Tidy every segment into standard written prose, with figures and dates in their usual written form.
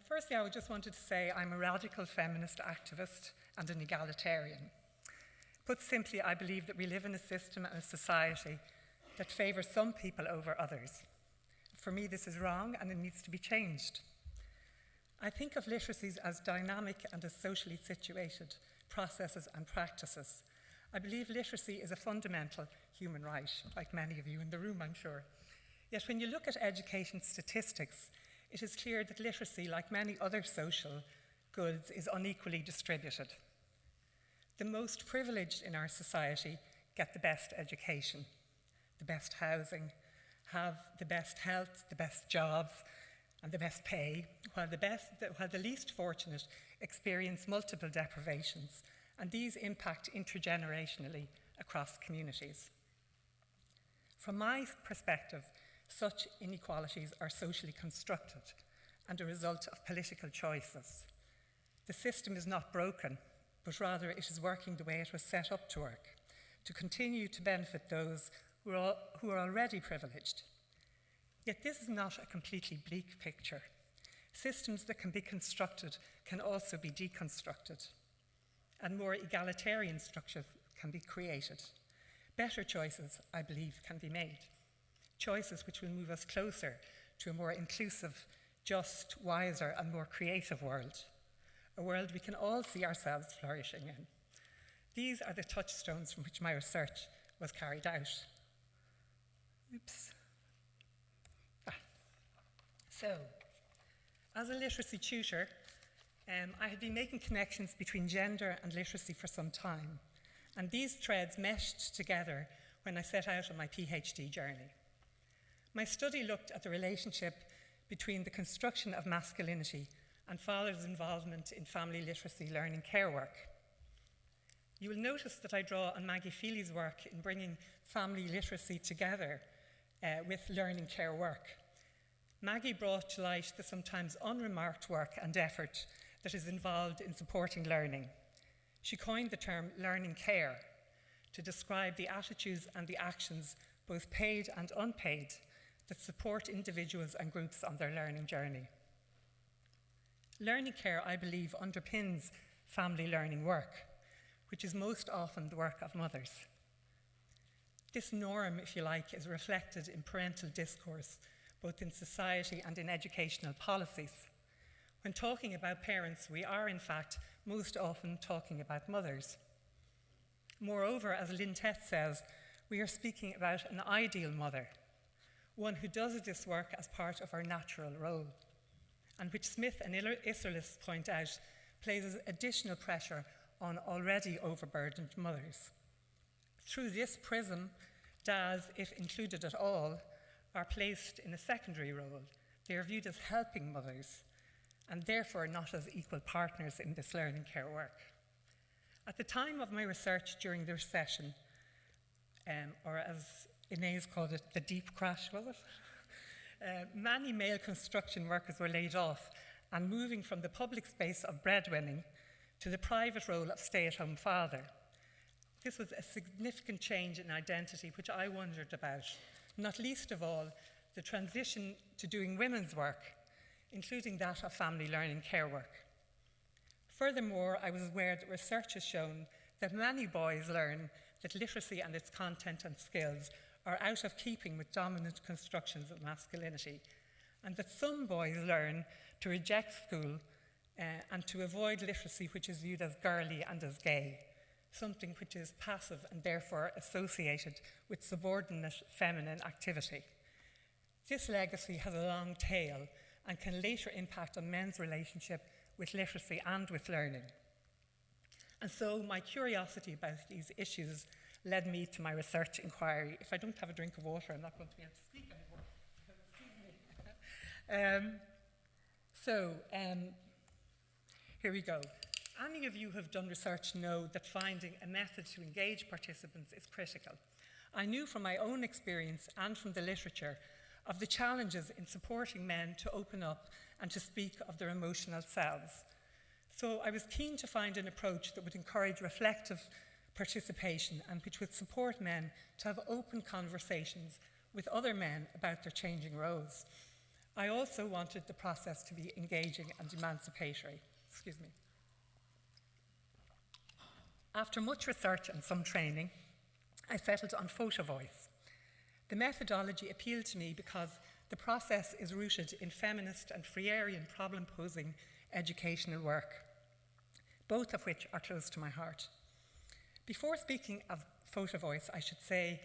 Firstly, I just wanted to say I'm a radical feminist activist and an egalitarian. Put simply, I believe that we live in a system and a society that favours some people over others. For me, this is wrong and it needs to be changed. I think of literacies as dynamic and as socially situated processes and practices. I believe literacy is a fundamental human right, like many of you in the room, I'm sure. Yet when you look at education statistics, it is clear that literacy, like many other social goods, is unequally distributed. The most privileged in our society get the best education, the best housing, have the best health, the best jobs, and the best pay, while the least fortunate experience multiple deprivations, and these impact intergenerationally across communities. From my perspective, such inequalities are socially constructed and a result of political choices. The system is not broken, but rather it is working the way it was set up to work, to continue to benefit those who are already privileged. Yet this is not a completely bleak picture. Systems that can be constructed can also be deconstructed, and more egalitarian structures can be created. Better choices, I believe, can be made. Choices which will move us closer to a more inclusive, just, wiser, and more creative world. A world we can all see ourselves flourishing in. These are the touchstones from which my research was carried out. So, as a literacy tutor, I had been making connections between gender and literacy for some time, and these threads meshed together when I set out on my PhD journey. My study looked at the relationship between the construction of masculinity and fathers' involvement in family literacy learning care work. You will notice that I draw on Maggie Feely's work in bringing family literacy together with learning care work. Maggie brought to light the sometimes unremarked work and effort that is involved in supporting learning. She coined the term learning care to describe the attitudes and the actions, both paid and unpaid, that support individuals and groups on their learning journey. Learning care, I believe, underpins family learning work, which is most often the work of mothers. This norm, if you like, is reflected in parental discourse, both in society and in educational policies. When talking about parents, we are in fact most often talking about mothers. Moreover, as Lynn Tett says, we are speaking about an ideal mother, one who does this work as part of her natural role, and which Smith and Isserlis point out places additional pressure on already overburdened mothers. Through this prism, dads, if included at all, are placed in a secondary role. They are viewed as helping mothers, and therefore not as equal partners in this learning care work. At the time of my research during the recession, or as Inez called it, the deep crash, was it? Many male construction workers were laid off and moving from the public space of breadwinning to the private role of stay-at-home father. This was a significant change in identity which I wondered about, not least of all the transition to doing women's work, including that of family learning care work. Furthermore, I was aware that research has shown that many boys learn that literacy and its content and skills are out of keeping with dominant constructions of masculinity, and that some boys learn to reject school and to avoid literacy which is viewed as girly and as gay, something which is passive and therefore associated with subordinate feminine activity. This legacy has a long tail and can later impact on men's relationship with literacy and with learning. And so my curiosity about these issues led me to my research inquiry. If I don't have a drink of water, I'm not going to be able to speak anymore. Here we go. Any of you who have done research know that finding a method to engage participants is critical. I knew from my own experience and from the literature of the challenges in supporting men to open up and to speak of their emotional selves. So I was keen to find an approach that would encourage reflective participation and which would support men to have open conversations with other men about their changing roles. I also wanted the process to be engaging and emancipatory. After much research and some training, I settled on photo voice. The methodology appealed to me because the process is rooted in feminist and Freirean problem-posing educational work, both of which are close to my heart. Before speaking of photo voice, I should say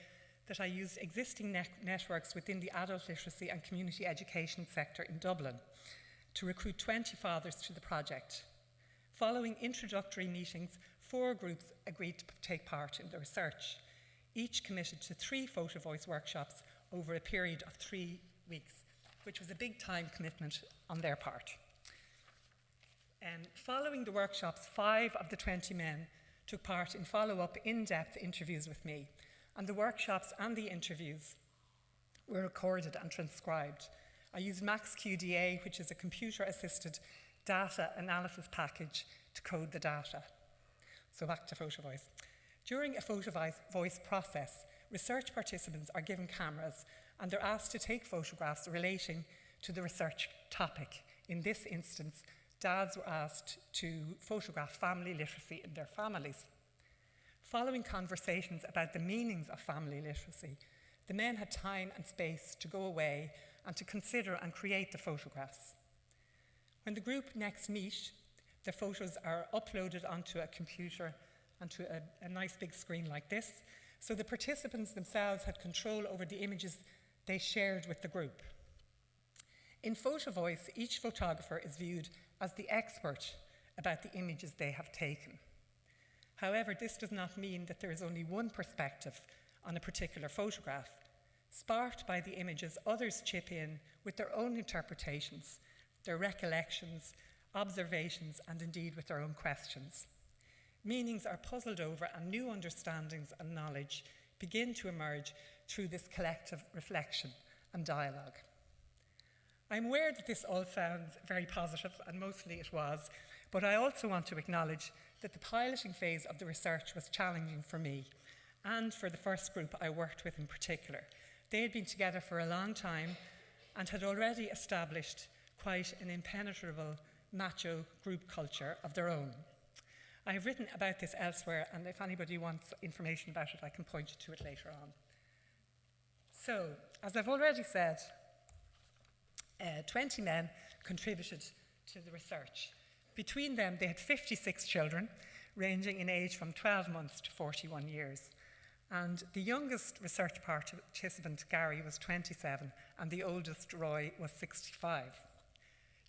that I used existing networks within the adult literacy and community education sector in Dublin to recruit 20 fathers to the project. Following introductory meetings, 4 groups agreed to take part in the research. Each committed to 3 photo voice workshops over a period of 3 weeks, which was a big time commitment on their part. Following the workshops, 5 of the 20 men took part in follow-up in-depth interviews with me, and the workshops and the interviews were recorded and transcribed. I used MaxQDA, which is a computer-assisted data analysis package, to code the data. So back to photo voice. During a photo voice process, research participants are given cameras and they're asked to take photographs relating to the research topic. In this instance, dads were asked to photograph family literacy in their families. Following conversations about the meanings of family literacy, the men had time and space to go away and to consider and create the photographs. When the group next meet, the photos are uploaded onto a computer, onto a nice big screen like this, so the participants themselves had control over the images they shared with the group. In photo voice, each photographer is viewed as the expert about the images they have taken. However, this does not mean that there is only one perspective on a particular photograph. Sparked by the images, others chip in with their own interpretations, their recollections, observations, and indeed with their own questions. Meanings are puzzled over and new understandings and knowledge begin to emerge through this collective reflection and dialogue. I'm aware that this all sounds very positive, and mostly it was, but I also want to acknowledge that the piloting phase of the research was challenging for me and for the first group I worked with in particular. They had been together for a long time and had already established quite an impenetrable macho group culture of their own. I have written about this elsewhere, and if anybody wants information about it, I can point you to it later on. So, as I've already said, 20 men contributed to the research. Between them, they had 56 children, ranging in age from 12 months to 41 years. And the youngest research participant, Gary, was 27, and the oldest, Roy, was 65.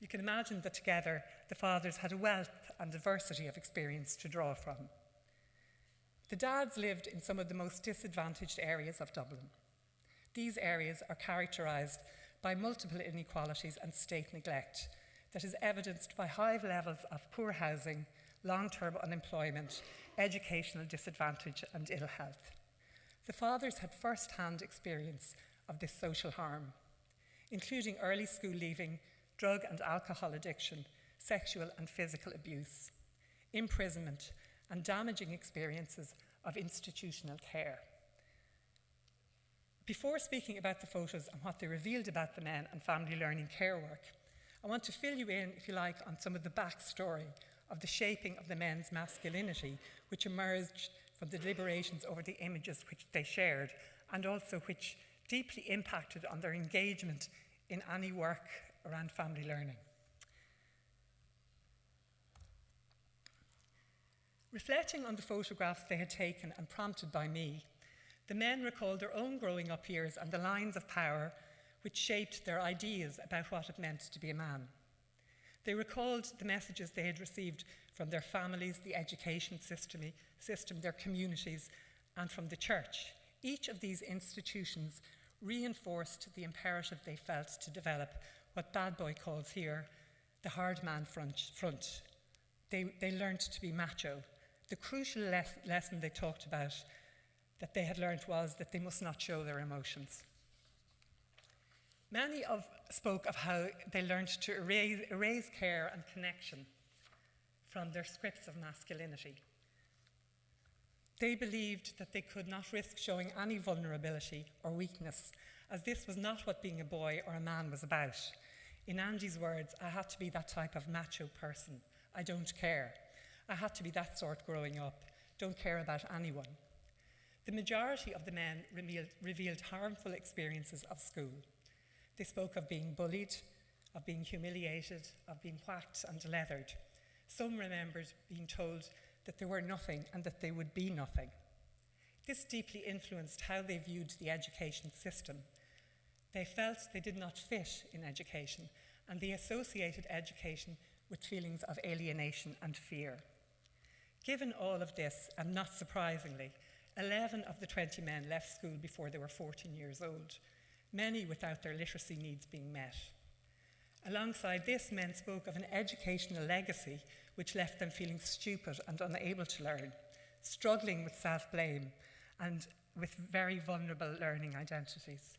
You can imagine that together, the fathers had a wealth and diversity of experience to draw from. The dads lived in some of the most disadvantaged areas of Dublin. These areas are characterised by multiple inequalities and state neglect that is evidenced by high levels of poor housing, long-term unemployment, educational disadvantage, and ill health. The fathers had first-hand experience of this social harm, including early school leaving, drug and alcohol addiction, sexual and physical abuse, imprisonment, and damaging experiences of institutional care. Before speaking about the photos and what they revealed about the men and family learning care work, I want to fill you in, if you like, on some of the backstory of the shaping of the men's masculinity, which emerged from the deliberations over the images which they shared, and also which deeply impacted on their engagement in any work around family learning. Reflecting on the photographs they had taken and prompted by me, the men recalled their own growing up years and the lines of power which shaped their ideas about what it meant to be a man. They recalled the messages they had received from their families, the education system, their communities, and from the church. Each of these institutions reinforced the imperative they felt to develop what Bad Boy calls here the hard man front. They learned to be macho. The crucial lesson they talked about that they had learned was that they must not show their emotions. Many spoke of how they learned to erase care and connection from their scripts of masculinity. They believed that they could not risk showing any vulnerability or weakness, as this was not what being a boy or a man was about. In Andy's words, I had to be that type of macho person. I don't care. I had to be that sort growing up. Don't care about anyone. The majority of the men revealed harmful experiences of school. They spoke of being bullied, of being humiliated, of being whacked and leathered. Some remembered being told that they were nothing and that they would be nothing. This deeply influenced how they viewed the education system. They felt they did not fit in education, and they associated education with feelings of alienation and fear. Given all of this, and not surprisingly, 11 of the 20 men left school before they were 14 years old, many without their literacy needs being met. Alongside this, men spoke of an educational legacy which left them feeling stupid and unable to learn, struggling with self-blame, and with very vulnerable learning identities.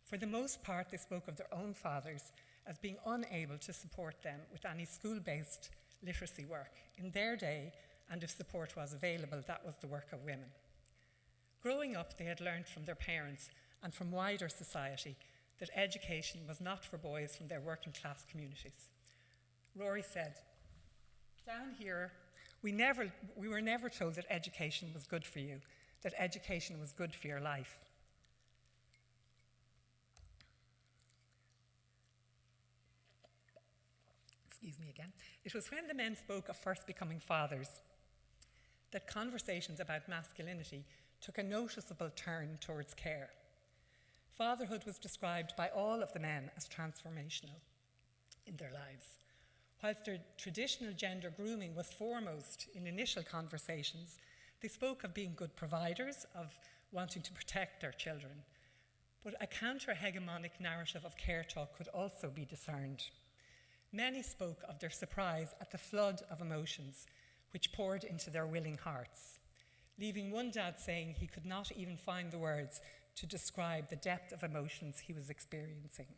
For the most part, they spoke of their own fathers as being unable to support them with any school-based literacy work. In their day, and if support was available, that was the work of women. Growing up, they had learned from their parents and from wider society that education was not for boys from their working class communities. Rory said, "Down here, we were never told that education was good for you, that education was good for your life. Excuse me again. It was when the men spoke of first becoming fathers that conversations about masculinity took a noticeable turn towards care. Fatherhood was described by all of the men as transformational in their lives. Whilst their traditional gender grooming was foremost in initial conversations, they spoke of being good providers, of wanting to protect their children. But a counter-hegemonic narrative of care talk could also be discerned. Many spoke of their surprise at the flood of emotions which poured into their willing hearts, leaving one dad saying he could not even find the words to describe the depth of emotions he was experiencing.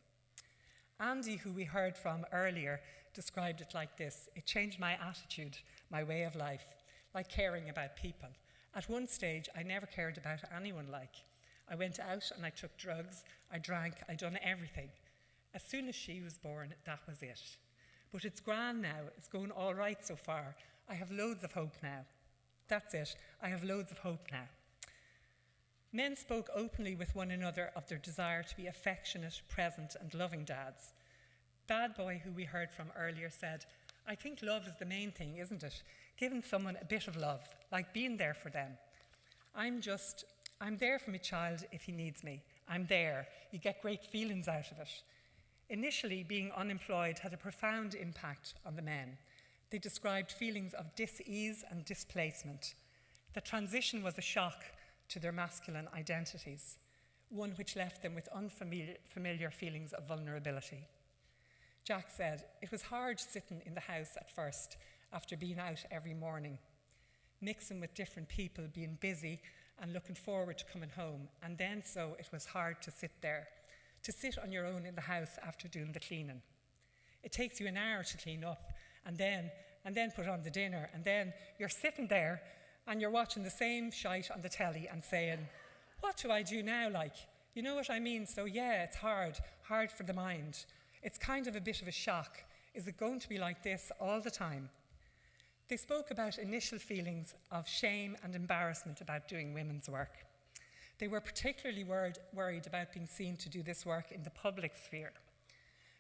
Andy, who we heard from earlier, described it like this: "It changed my attitude, my way of life, like caring about people. At one stage, I never cared about anyone like. I went out and I took drugs, I drank, I done everything. As soon as she was born, that was it. But it's grand now, it's going all right so far. I have loads of hope now. That's it, I have loads of hope now." Men spoke openly with one another of their desire to be affectionate, present, and loving dads. Bad Boy, who we heard from earlier, said, "I think love is the main thing, isn't it? Giving someone a bit of love, like being there for them. I'm there for my child if he needs me. I'm there. You get great feelings out of it." Initially, being unemployed had a profound impact on the men. They described feelings of dis-ease and displacement. The transition was a shock to their masculine identities, one which left them with unfamiliar feelings of vulnerability. Jack said, "It was hard sitting in the house at first after being out every morning, mixing with different people, being busy and looking forward to coming home. And then so it was hard to sit there, to sit on your own in the house after doing the cleaning. It takes you an hour to clean up and then put on the dinner, and then you're sitting there and you're watching the same shite on the telly and saying, what do I do now, like? You know what I mean? So yeah, it's hard for the mind. It's kind of a bit of a shock. Is it going to be like this all the time?" They spoke about initial feelings of shame and embarrassment about doing women's work. They were particularly worried about being seen to do this work in the public sphere.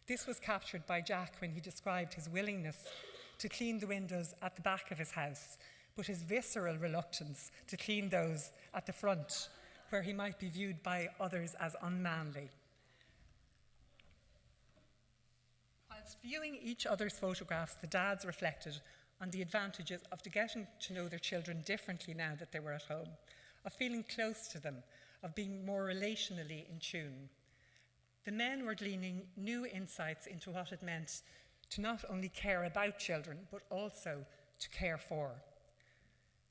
This was captured by Jack when he described his willingness to clean the windows at the back of his house, but his visceral reluctance to clean those at the front, where he might be viewed by others as unmanly. Whilst viewing each other's photographs, the dads reflected on the advantages of getting to know their children differently now that they were at home, of feeling close to them, of being more relationally in tune. The men were gleaning new insights into what it meant to not only care about children, but also to care for.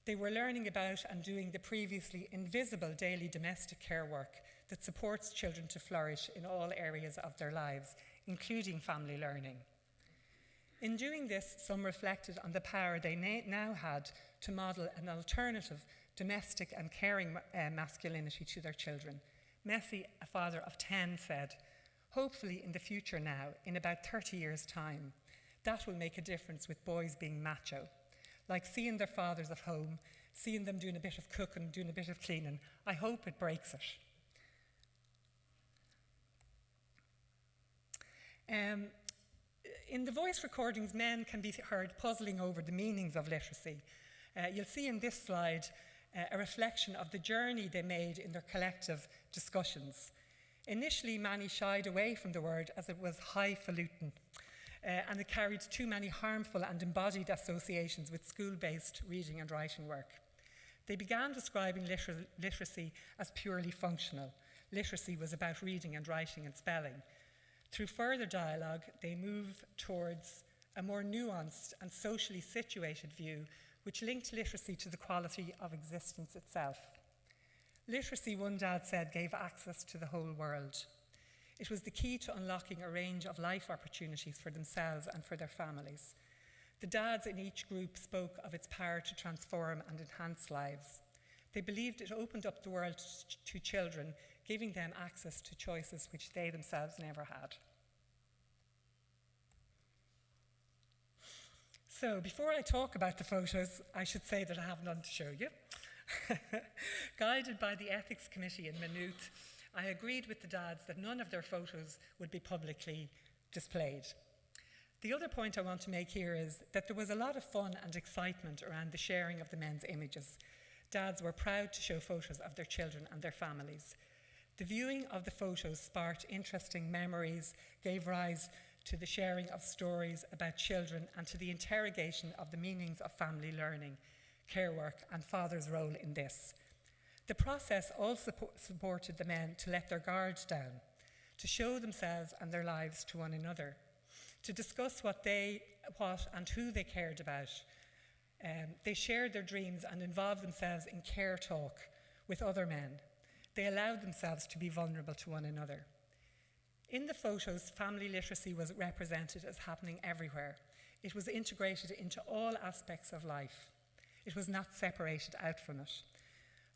They were learning about and doing the previously invisible daily domestic care work that supports children to flourish in all areas of their lives, including family learning. In doing this, some reflected on the power they now had to model an alternative domestic and caring masculinity to their children. Messi, a father of 10, said, "Hopefully in the future now, in about 30 years' time, that will make a difference with boys being macho. Like seeing their fathers at home, seeing them doing a bit of cooking, doing a bit of cleaning. I hope it breaks it." In the voice recordings, men can be heard puzzling over the meanings of literacy. You'll see in this slide a reflection of the journey they made in their collective discussions. Initially, many shied away from the word as it was highfalutin, and it carried too many harmful and embodied associations with school-based reading and writing work. They began describing literacy as purely functional. Literacy was about reading and writing and spelling. Through further dialogue, they move towards a more nuanced and socially situated view which linked literacy to the quality of existence itself. Literacy, one dad said, gave access to the whole world. It was the key to unlocking a range of life opportunities for themselves and for their families. The dads in each group spoke of its power to transform and enhance lives. They believed it opened up the world to children, giving them access to choices which they themselves never had. So, before I talk about the photos, I should say that I have none to show you. Guided by the Ethics Committee in Maynooth, I agreed with the dads that none of their photos would be publicly displayed. The other point I want to make here is that there was a lot of fun and excitement around the sharing of the men's images. Dads were proud to show photos of their children and their families. The viewing of the photos sparked interesting memories, gave rise to the sharing of stories about children and to the interrogation of the meanings of family learning, care work, and father's role in this. The process also supported the men to let their guard down, to show themselves and their lives to one another, to discuss what and who they cared about. They shared their dreams and involved themselves in care talk with other men. They allowed themselves to be vulnerable to one another. In the photos, family literacy was represented as happening everywhere. It was integrated into all aspects of life. It was not separated out from it.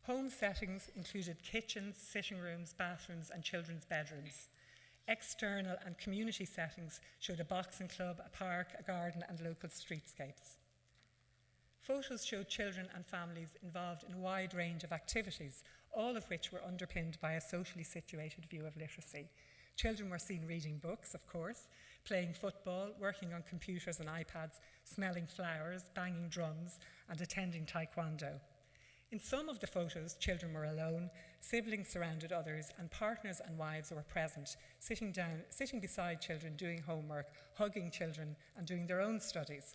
Home settings included kitchens, sitting rooms, bathrooms, and children's bedrooms. External and community settings showed a boxing club, a park, a garden, and local streetscapes. Photos showed children and families involved in a wide range of activities, all of which were underpinned by a socially situated view of literacy. Children were seen reading books, of course, playing football, working on computers and iPads, smelling flowers, banging drums, and attending taekwondo. In some of the photos, children were alone, siblings surrounded others, and partners and wives were present, sitting beside children, doing homework, hugging children, and doing their own studies.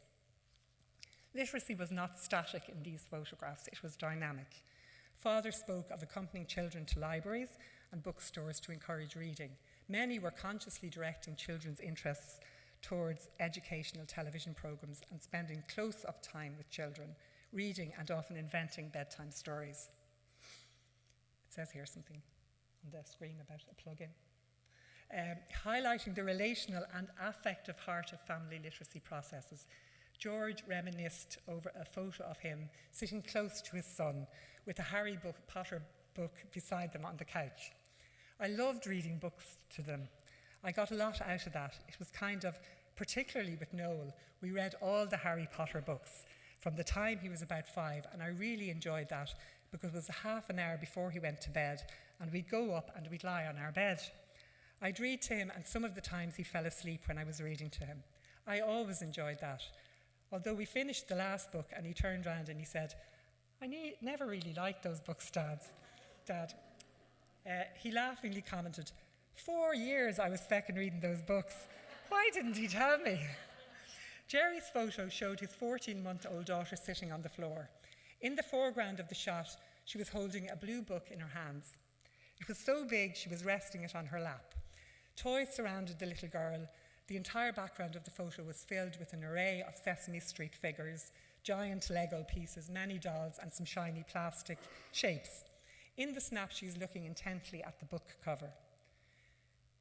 Literacy was not static in these photographs, it was dynamic. Fathers spoke of accompanying children to libraries and bookstores to encourage reading. Many were consciously directing children's interests towards educational television programs and spending close-up time with children, reading and often inventing bedtime stories. It says here something on the screen about a plug-in. Highlighting the relational and affective heart of family literacy processes, George reminisced over a photo of him sitting close to his son with a Harry Potter book beside them on the couch. I loved reading books to them. I got a lot out of that. It was kind of, particularly with Noel, we read all the Harry Potter books from the time he was about 5, and I really enjoyed that because it was a half an hour before he went to bed, and we'd go up and we'd lie on our bed. I'd read to him, and some of the times he fell asleep when I was reading to him. I always enjoyed that. Although we finished the last book and he turned around and he said, "I never really liked those books, Dad. He laughingly commented, 4 years I was feckin' reading those books. Why didn't he tell me?" Jerry's photo showed his 14-month-old daughter sitting on the floor. In the foreground of the shot, she was holding a blue book in her hands. It was so big she was resting it on her lap. Toys surrounded the little girl. The entire background of the photo was filled with an array of Sesame Street figures, giant Lego pieces, many dolls, and some shiny plastic shapes. In the snap, she's looking intently at the book cover.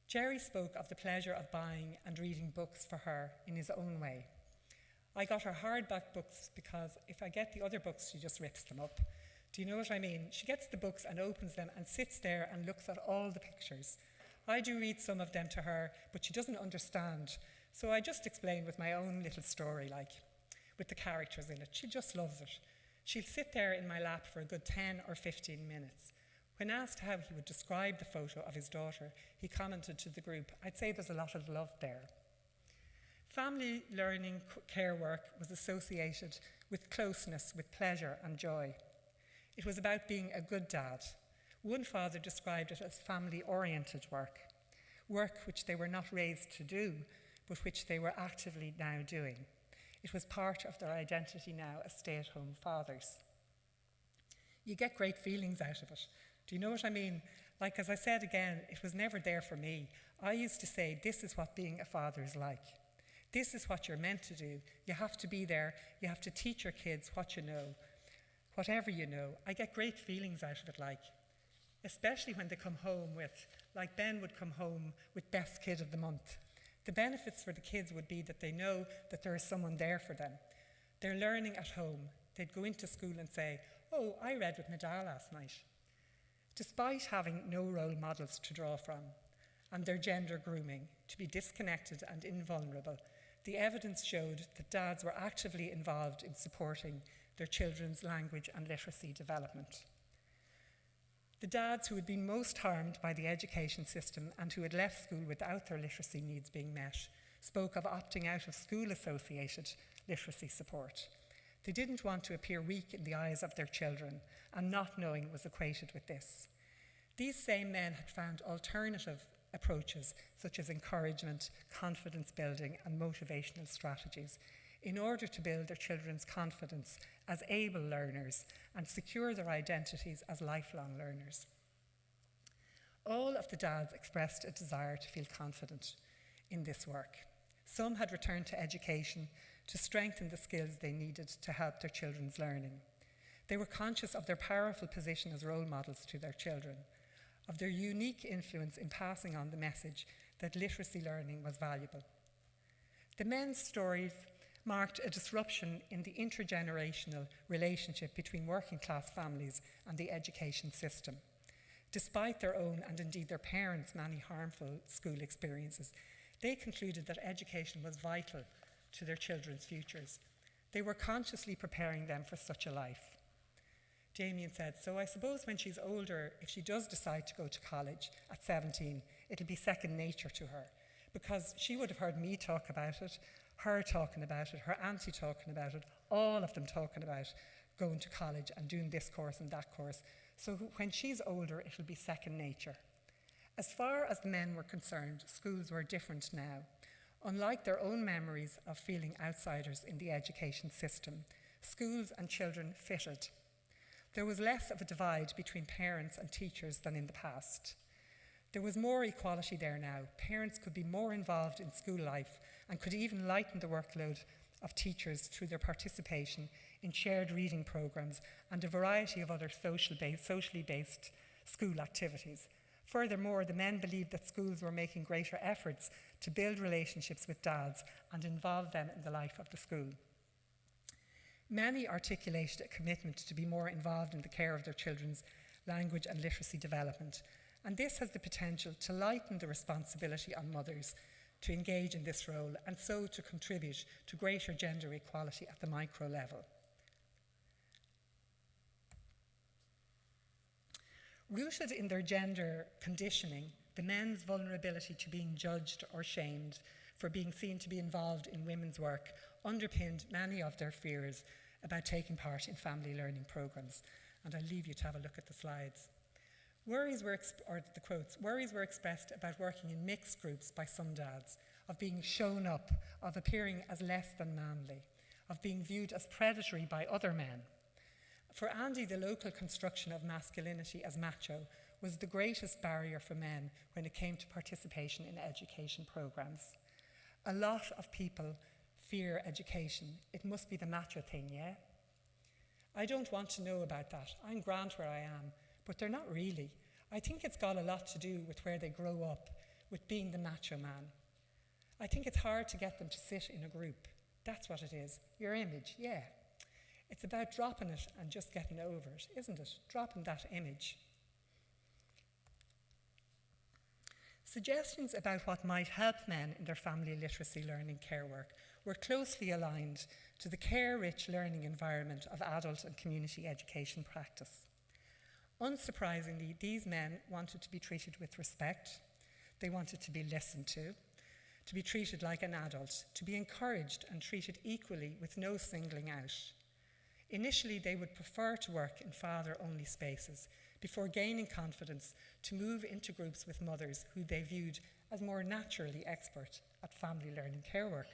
Jerry spoke of the pleasure of buying and reading books for her in his own way. "I got her hardback books because if I get the other books, she just rips them up. Do you know what I mean? She gets the books and opens them and sits there and looks at all the pictures. I do read some of them to her, but she doesn't understand. So I just explain with my own little story, like, with the characters in it. She just loves it. She'll sit there in my lap for a good 10 or 15 minutes. When asked how he would describe the photo of his daughter, he commented to the group, "I'd say there's a lot of love there." Family learning care work was associated with closeness, with pleasure and joy. It was about being a good dad. One father described it as family-oriented work, work which they were not raised to do, but which they were actively now doing. It was part of their identity now as stay-at-home fathers. You get great feelings out of it. Do you know what I mean? Like, as I said again, it was never there for me. I used to say, this is what being a father is like. This is what you're meant to do. You have to be there. You have to teach your kids what you know, whatever you know. I get great feelings out of it, like, especially when they come home with, like Ben would come home with best kid of the month. The benefits for the kids would be that they know that there is someone there for them. They're learning at home. They'd go into school and say, "Oh, I read with my dad last night." Despite having no role models to draw from, and their gender grooming to be disconnected and invulnerable, the evidence showed that dads were actively involved in supporting their children's language and literacy development. The dads who had been most harmed by the education system and who had left school without their literacy needs being met spoke of opting out of school-associated literacy support. They didn't want to appear weak in the eyes of their children, and not knowing was equated with this. These same men had found alternative approaches such as encouragement, confidence building, and motivational strategies in order to build their children's confidence as able learners and secure their identities as lifelong learners. All of the dads expressed a desire to feel confident in this work. Some had returned to education to strengthen the skills they needed to help their children's learning. They were conscious of their powerful position as role models to their children, of their unique influence in passing on the message that literacy learning was valuable. The men's stories marked a disruption in the intergenerational relationship between working class families and the education system. Despite their own and indeed their parents' many harmful school experiences, they concluded that education was vital to their children's futures. They were consciously preparing them for such a life. Damien said, "So I suppose when she's older, if she does decide to go to college at 17, it'll be second nature to her, because she would have heard me talk about it, her talking about it, her auntie talking about it, all of them talking about going to college and doing this course and that course. So when she's older, it'll be second nature." As far as the men were concerned, schools were different now. Unlike their own memories of feeling outsiders in the education system, schools and children fitted. There was less of a divide between parents and teachers than in the past. There was more equality there now. Parents could be more involved in school life and could even lighten the workload of teachers through their participation in shared reading programs and a variety of other socially based school activities. Furthermore, the men believed that schools were making greater efforts to build relationships with dads and involve them in the life of the school. Many articulated a commitment to be more involved in the care of their children's language and literacy development, and this has the potential to lighten the responsibility on mothers to engage in this role and so to contribute to greater gender equality at the micro level. Rooted in their gender conditioning, the men's vulnerability to being judged or shamed for being seen to be involved in women's work underpinned many of their fears about taking part in family learning programs. And I'll leave you to have a look at the slides. Worries were expressed about working in mixed groups by some dads, of being shown up, of appearing as less than manly, of being viewed as predatory by other men. For Andy, the local construction of masculinity as macho was the greatest barrier for men when it came to participation in education programs. A lot of people fear education. It must be the macho thing, yeah? I don't want to know about that. I'm grand where I am, but they're not really. I think it's got a lot to do with where they grow up, with being the macho man. I think it's hard to get them to sit in a group. That's what it is. Your image, yeah. It's about dropping it and just getting over it, isn't it? Dropping that image. Suggestions about what might help men in their family literacy learning care work were closely aligned to the care-rich learning environment of adult and community education practice. Unsurprisingly, these men wanted to be treated with respect. They wanted to be listened to be treated like an adult, to be encouraged and treated equally with no singling out. Initially, they would prefer to work in father-only spaces before gaining confidence to move into groups with mothers who they viewed as more naturally expert at family learning care work.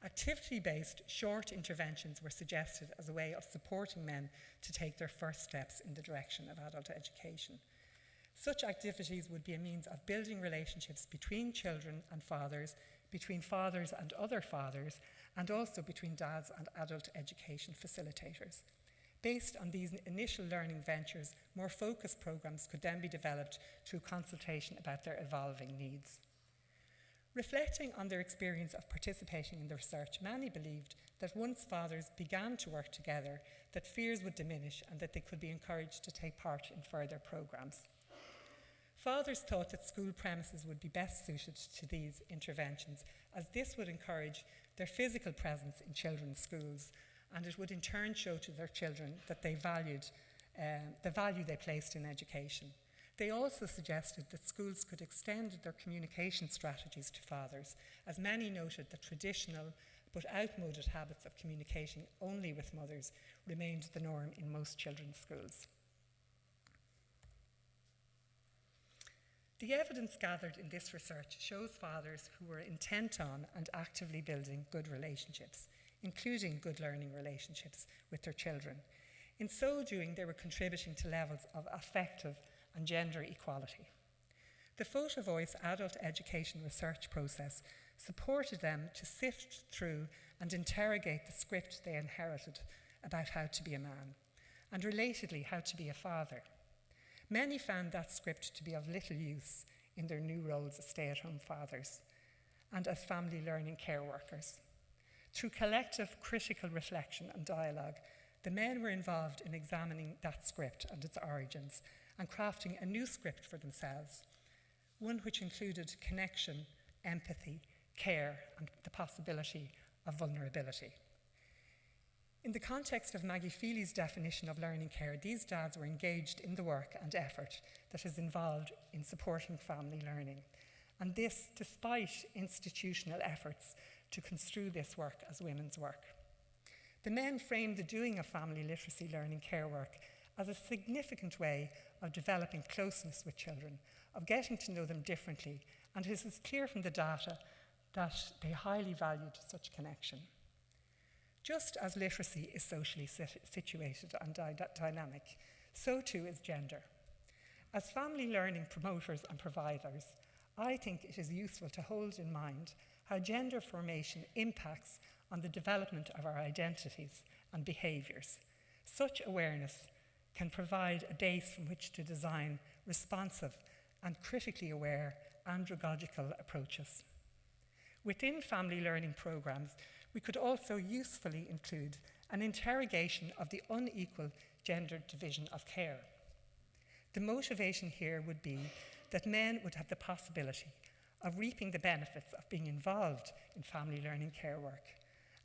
Activity-based short interventions were suggested as a way of supporting men to take their first steps in the direction of adult education. Such activities would be a means of building relationships between children and fathers, between fathers and other fathers, and also between dads and adult education facilitators. Based on these initial learning ventures, more focused programs could then be developed through consultation about their evolving needs. Reflecting on their experience of participating in the research, many believed that once fathers began to work together, that fears would diminish and that they could be encouraged to take part in further programs. Fathers thought that school premises would be best suited to these interventions, as this would encourage their physical presence in children's schools, and it would in turn show to their children that they valued the value they placed in education. They also suggested that schools could extend their communication strategies to fathers, as many noted that traditional but outmoded habits of communicating only with mothers remained the norm in most children's schools. The evidence gathered in this research shows fathers who were intent on and actively building good relationships, including good learning relationships with their children. In so doing, they were contributing to levels of affective and gender equality. The Photo Voice adult education research process supported them to sift through and interrogate the script they inherited about how to be a man, and relatedly, how to be a father. Many found that script to be of little use in their new roles as stay-at-home fathers and as family learning care workers. Through collective critical reflection and dialogue, the men were involved in examining that script and its origins and crafting a new script for themselves, one which included connection, empathy, care, and the possibility of vulnerability. In the context of Maggie Feely's definition of learning care, these dads were engaged in the work and effort that is involved in supporting family learning, and this despite institutional efforts to construe this work as women's work. The men framed the doing of family literacy learning care work as a significant way of developing closeness with children, of getting to know them differently, and it is clear from the data that they highly valued such connection. Just as literacy is socially situated and dynamic, so too is gender. As family learning promoters and providers, I think it is useful to hold in mind how gender formation impacts on the development of our identities and behaviours. Such awareness can provide a base from which to design responsive and critically aware andragogical approaches. Within family learning programmes, we could also usefully include an interrogation of the unequal gender division of care. The motivation here would be that men would have the possibility of reaping the benefits of being involved in family learning care work,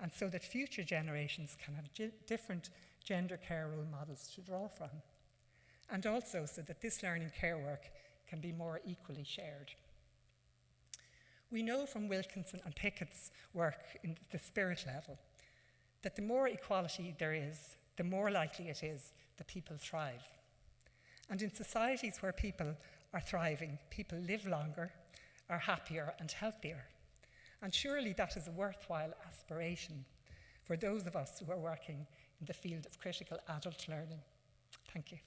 and so that future generations can have different gender care role models to draw from, and also so that this learning care work can be more equally shared. We know from Wilkinson and Pickett's work in the spirit level that the more equality there is, the more likely it is that people thrive. And in societies where people are thriving, people live longer, are happier and healthier. And surely that is a worthwhile aspiration for those of us who are working in the field of critical adult learning. Thank you.